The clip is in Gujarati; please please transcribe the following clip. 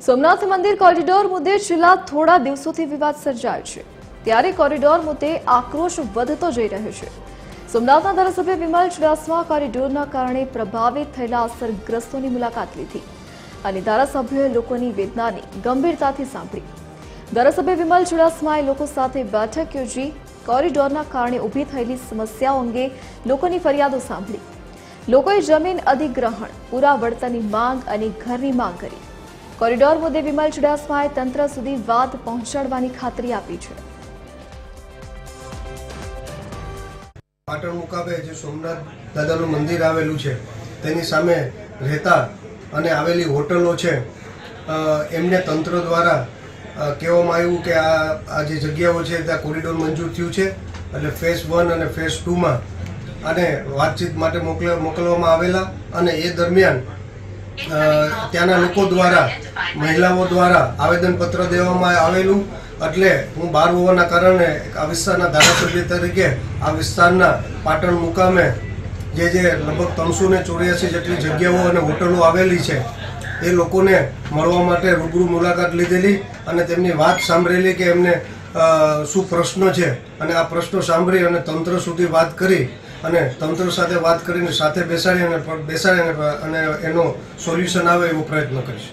સોમનાથ મંદિર કોરિડોર મુદ્દે છેલ્લા થોડા દિવસોથી વિવાદ સર્જાયો છે, ત્યારે કોરિડોર મુદ્દે આક્રોશ વધતો જઈ રહ્યો છે। સોમનાથના ધારાસભ્ય વિમલ ચુડાસમા કોરિડોરના કારણે પ્રભાવિત થયેલા અસરગ્રસ્તોની મુલાકાત લીધી અને ધારાસભ્યોએ લોકોની વેદનાને ગંભીરતાથી સાંભળી। ધારાસભ્ય વિમલ ચુડાસમાએ લોકો સાથે બેઠક યોજી કોરિડોરના કારણે ઊભી થયેલી સમસ્યાઓ અંગે લોકોની ફરિયાદો સાંભળી। લોકોએ જમીન અધિગ્રહણ, પૂરા વળતરની માંગ અને ઘરની માંગ કરી। કોરિડોર મુદ્દે વિમલ ચુડાસમાએ તંત્ર સુધી વાત પહોંચાડવાની ખાતરી આપી છે। પાટણ મુકામે જે સોમનાથ દાદાનું મંદિર આવેલું છે તેની સામે રહેતા અને આવેલી હોટલો છે એમને તંત્ર દ્વારા કહેવામાં આવ્યું કે આ જે જગ્યાઓ છે ત્યાં કોરિડોર મંજૂર થયું છે, એટલે ફેઝ 1 અને ફેઝ 2માં આને વાતચીત માટે મોકલવામાં આવેલા અને એ દરમિયાન ત્યાંના લોકો દ્વારા, મહિલાઓ દ્વારા આવેદનપત્ર દેવામાં આવેલું। એટલે હું બહાર હોવાના કારણે આ વિસ્તારના ધારાસભ્ય તરીકે આ વિસ્તારના પાટણ મુકામે જે લગભગ 384 જેટલી જગ્યાઓ અને હોટલો આવેલી છે એ લોકોને મળવા માટે રૂબરૂ મુલાકાત લીધેલી અને તેમની વાત સાંભળેલી કે એમને શું પ્રશ્નો છે, અને આ પ્રશ્નો સાંભળી અને તંત્ર સુધી વાત કરી અને તંત્ર સાથે વાત કરીને સાથે બેસાડી અને એનો સોલ્યુશન આવે એવો પ્રયત્ન કરીશ।